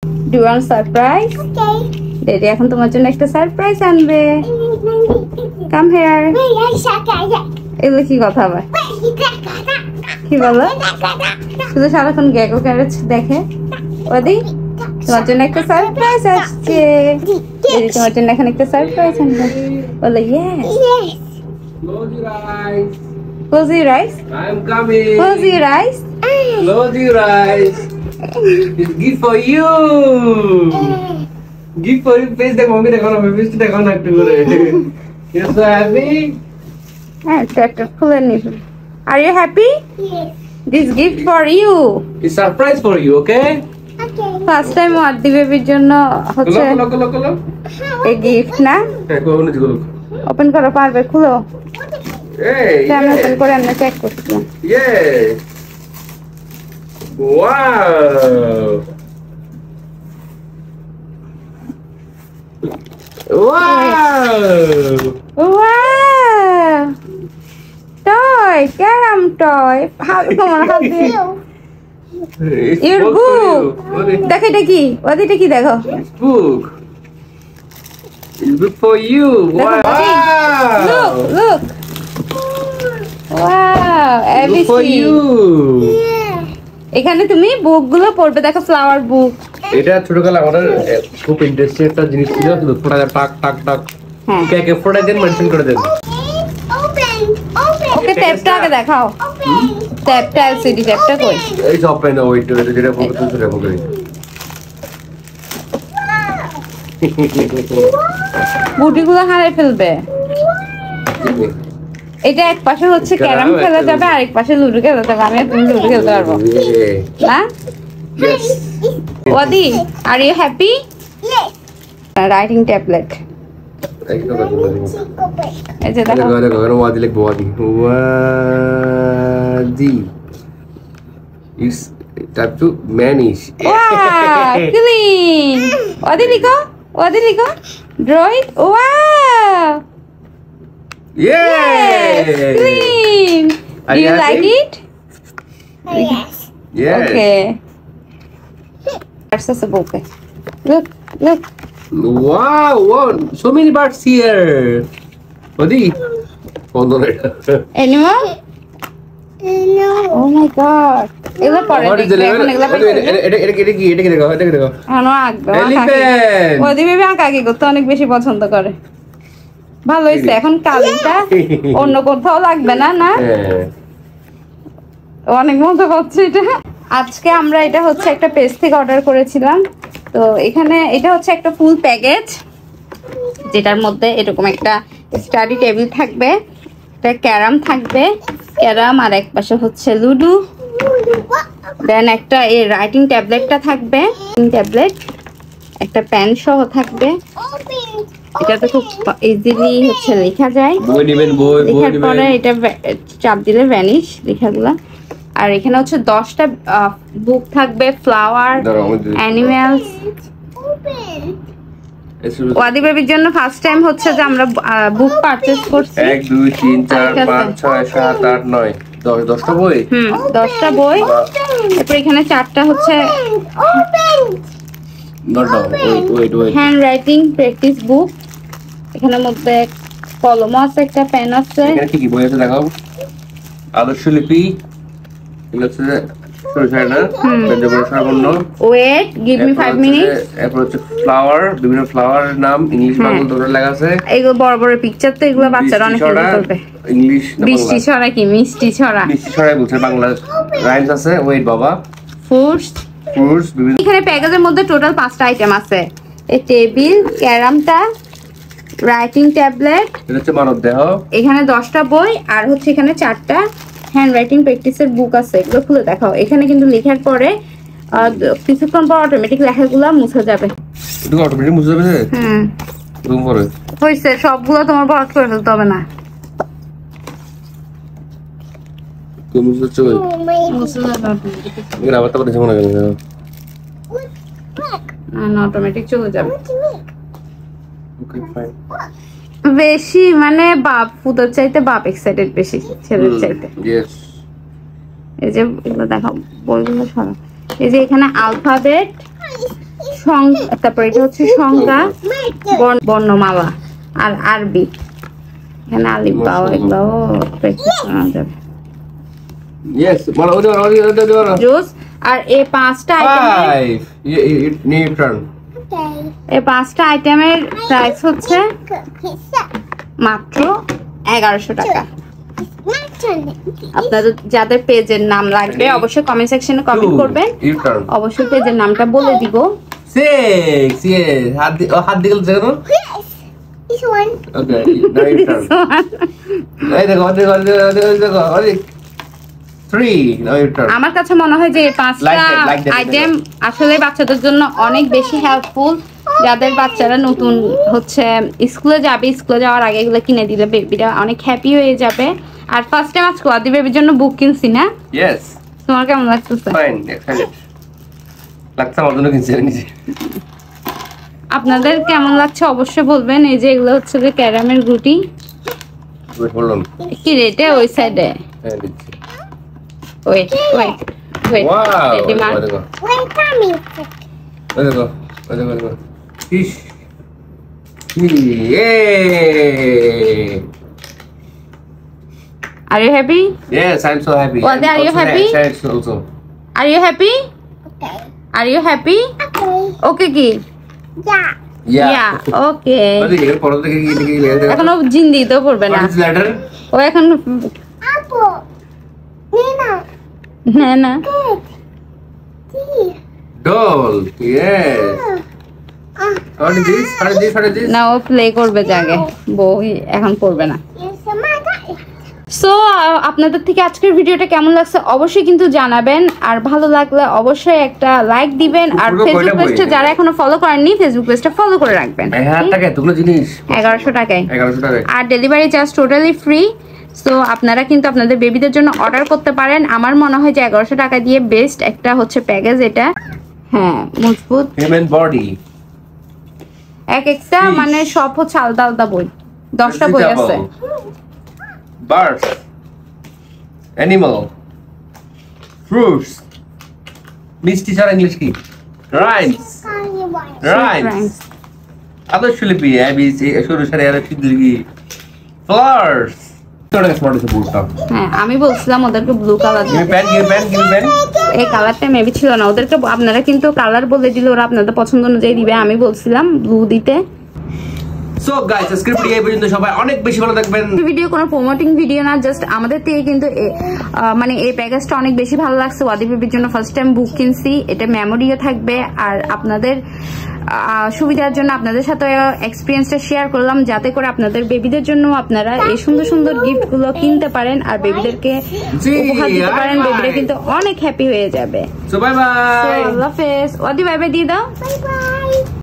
Do you want surprise? Okay. Daddy এখন তোমার জন্য একটা সারপ্রাইজ আনবে। Come here. এগুলো কি কথা আবার? কি বলো? শুধু সারাক্ষণ গ্যাগো ক্যারেজ দেখে। ওদি তোমার জন্য একটা সারপ্রাইজ আসছে। Daddy তোমার জন্য এখন একটা সারপ্রাইজ আনবে। বলো yes. Close your eyes. Close your eyes. I'm coming. Close your eyes. Close your eyes. It's gift for you. Gift for you. Face the mommy. Dekho na. Face dekho na ekটু করে. You're so happy. একটা খুলে নিবি। Are you happy? Yes. This gift for you. It's surprise for you, okay? Okay. First time ওয়াদি বেবির জন্য হচ্ছে Kolo. এই gift না? Kolo na jigolo. Open করো পারবে খুলো। Hey. আমি ওপেন করে আমরা চেক করছি। Yeah. Wow. Wow. Wow! Toy, carom toy. Come on, how do you? It's Your book book. for you. দেখো এটা কি? ওদিকে কি দেখো? It's book. It's book for you. Look, Wow. Look. Wow, Book for ABC. you. এখানে তুমি বুকগুলো পড়বে দেখো ফ্লাওয়ার বুক। এটা ছোটবেলা আমাদের খুব ইন্টারেস্টিং একটা জিনিস ছিল শুধু ফোটা টাক হ্যাঁ। কে ফোটা দেন মেনশন করে দেন Open. ওকে ট্যাপটা আগে দেখাও। Open. ট্যাপটা এলসিডি ট্যাপটা কই? এই সব পেন ওয়েট যেটা ফটো তুলতে রেখো করি বুটিগুলো হারাই ফেলবে। এটা এক পাশে হচ্ছে ক্যারাম খেলা যাবে আর এক পাশে লুডো খেলা যাবে। আমি তুমি লুডো খেলতে পারবো না? Yes. ওয়াদি are you happy? Yes. Writing tablet এই যে দেখো দেখো ওয়াদি লিখবো ওয়াদি is type to manish wow clean. ওয়াদি লিখো ড্রয়িং ওয়াও Yay! ক্লিন। Are Do you you happy? like it? Yes. Yes. Okay. That's a book. Look. Wow, so many birds here. Odi. Oh no. Animal? No. Oh my god. এগুলো পরে What is the দেখবে, level? এখন এগুলো পরে দেখবে। এটা কি দেখো এখনো আঁকবে, Elephant. ওদি বেবি আঁকাকি করতে অনেক বেশি পছন্দ করে। ভালো হয়েছে, এখন কালিটা অন্য কোথাও লাগবে না না? হ্যাঁ। অনেক মজা পাচ্ছি এটা। আজকে আমরা এটা হচ্ছে একটা পেজ থেকে অর্ডার করেছিলাম। তো এখানে এটা হচ্ছে একটা ফুল প্যাকেজ যেটার মধ্যে এরকম একটা স্টাডি টেবিল থাকবে, একটা ক্যারাম থাকবে, ক্যারাম আর এক পাশে হচ্ছে লুডো, দেন একটা এই রাইটিং ট্যাবলেটটা থাকবে, ট্যাবলেট একটা পেন সহ থাকবে। Open. এটাতে খুব ইজিলি হচ্ছে লেখা যায়। বই নেবেন বই লেখার নেবেন পরে এটা চাপ দিলে ভ্যানিশ লেখাগুলা। আর এখানে হচ্ছে 10টা বুক থাকবে, ফ্লাওয়ার, অ্যানিমেলস। Open. ওয়াদি বেবির জন্য ফার্স্ট টাইম হচ্ছে যে আমরা বুক পারচেজ করছি। 1 2 3 4 5 6 7 8 9 10টা বই। 10টা বই। তারপর এখানে 4টা হচ্ছে Open. Wait handwriting practice book. এখানের মধ্যে কলম আছে, একটা পেন আছে। এখানে কি বই আছে দেখাও। আদর্শ লিপি, এগুলো হচ্ছে সরষায় না পঞ্চবর্ণ সর্বর্ণ। Wait give me 5 minutes. এরপর হচ্ছে ফ্লাওয়ার, বিভিন্ন ফ্লাওয়ারের নাম ইংলিশ বাংলা দুটো লেখা আছে। এগুলো বড় বড় পিকচার, তো এগুলো বাচ্চারা অনেক এনজয় করবে। ইংলিশ বৃষ্টি ছড়া কি মিষ্টি ছড়া? মিষ্টি ছড়াই বলছে, বাংলা রাইমস আছে। ওয়েট বাবা, ফ্রুটস। বিভিন্ন এখানে প্যাকেজের মধ্যে টোটাল 5টা আইটেম আছে। এই টেবিল, ক্যারামটা, রাইটিং ট্যাবলেট, এটা হচ্ছে মানব দেহ। এখানে 10টা বই আর হচ্ছে এখানে 4টা হ্যান্ড রাইটিং প্র্যাকটিসের বুক আছে। এগুলো খুলে দেখাও। এখানে কিন্তু লেখার পরে কিছুক্ষণ পর অটোমেটিক লেখাগুলো মুছে যাবে। এটা অটোমেটিক মুছে যাবে? রুম করে হইছে, সবগুলো তোমার বড় করে ফেলতে হবে না। তুমি মুছে যাচ্ছে ওই মুছে যাবে এর আবার তো কথা মনে গেল না, অটোমেটিক চলে যাবে। Okay fine. বেশি মানে বাপ ফুটোর চাইতে বাপ এক্সাইটেড বেশি ছেলের চাইতে। ইয়েস। এই যে এগুলো দেখাও বইগুলো সরা। এই যে এখানে আলফাবেট, তারপর এটা হচ্ছে সংখ্যা, বর্ণমালা আর আরবি। এখানে আলিফ বাও এগুলো প্র্যাকটিস করা যাবে। Yes, বলো বলো। জুস আর এই 5টা আইটেমের 5 নিউট্রন। Okay. এই 5টা আইটেমের প্রাইস হচ্ছে Pizza. মাত্র 1100 টাকা। Not on it. আপনাদের যাদের পেজের নাম লাগবে অবশ্যই কমেন্ট সেকশনে কমেন্ট করবেন, নিউট্রন। অবশ্যই পেজের নামটা বলে দিব। 6 yes হাত দিকে কেন? Yes. This one. Okay neutron. এই দেখো দেখো 3 নিউট্রন। আমার কাছে মনে হয় যে এই 5টা Like that. আইটেম আসলে বাচ্চাদের জন্য অনেক বেশি হেল্পফুল। যাদের বাচ্চারা নতুন হচ্ছে স্কুলে যাওয়ার আগে এগুলো কিনে দিলে বেবিরা অনেক হ্যাপি হয়ে যাবে। আর ফার্স্ট টাইম আজকে আদি বেবির জন্য বুক কিনছি না? Yes. তোমার কেমন লাগতেছে? Fine excited. লাগছে আমার জন্য কিনছি নিজে। আপনাদের কেমন লাগছে অবশ্যই বলবেন। এই যে এগুলো হচ্ছে যে ক্যারামেল গুটি। ওয়েট বললাম। কি রেটে ওই সাইডে? হ্যাঁ দিচ্ছি। ওয়েট ওয়াও রেডি মা। দেখো Wait, mommy. দেখো ইস ইয়ে Are you happy? Yes, I'm so happy. Wade, are you happy? Yes, also. Are you happy? Okay. Are you happy? Okay. Okay কি? Yeah. Yeah. Okay. What is it? পড়ো দেখি কি লেখা আছে। এখনো জিন্দি তো পড়বে না। What is letter? ও এখন Apple. Nina. না Good. Tea. Doll. Yes. What is this? What is this? না ও প্লে করবে জাগে, বই এখন পড়বে না। Yes, mother. সো আপনাদের থেকে আজকের ভিডিওটা কেমন লাগছে অবশ্যই কিন্তু জানাবেন, আর ভালো লাগলে অবশ্যই একটা লাইক দিবেন, আর পুরো ফেসবুক কয়টা বই? পেজটা যারা এখনো ফলো করেননি ফেসবুক পেজটা ফলো করে রাখবেন। 1000 টাকা এতগুলো জিনিস। 1100 টাকায় 1100 টাকা। আর delivery charge totally free. So আপনারা কিন্তু আপনাদের বেবিদের জন্য অর্ডার করতে পারেন। আমার মনে হয় যে 1100 টাকা দিয়ে বেস্ট একটা হচ্ছে প্যাকেজ এটা। হ্যাঁ মজবুত হিউম্যান বডি। একটা মানে সব হচ্ছে আলাদা আলাদা বই, 10টা বই আছে। Birds. Animal. Fruits. মিষ্টি ছাড়া ইংলিশ কি? Rhymes. Sorry, one. Rhymes. আদর্শ লিপি ABC শুরু সারি আর দীর্ঘি। Flowers. তোরা স্মার্ট আছে বুলটা। হ্যাঁ আমি বলছিলাম ওদেরকে blue colour Give me pen. এই কালারটা মেবি ছিল না ওদেরকে, আপনারা কিন্তু কালার বলে দিলে ওরা আপনাদের পছন্দ অনুযায়ী দিবে। আমি বলছিলাম ব্লু দিতে। সো গাইস স্ক্রিপ্ট এই পর্যন্ত, সবাই অনেক বেশি ভালো থাকবেন। ভিডিও কোনো প্রমোটিং ভিডিও না, জাস্ট আমাদের থেকে কিন্তু মানে এই প্যাকেজটা অনেক বেশি ভালো লাগছে। ওয়াদি বেবির জন্য ফার্স্ট টাইম বুক কিনছি, এটা মেমোরিও থাকবে। আর আপনাদের সুবিধার জন্য আপনাদের সাথে এক্সপিরিয়েন্সটা শেয়ার করলাম, যাতে করে আপনাদের বেবিদের জন্য আপনারা এই সুন্দর সুন্দর গিফট গুলো কিনতে পারেন আর বেবিদেরকে উপহার দিতে পারেন। বেবিরা কিন্তু অনেক হ্যাপি হয়ে যাবে। So bye bye. আল্লাহ হাফেজ। ওয়াদি বাই বাই দিয়ে দাও। Bye bye.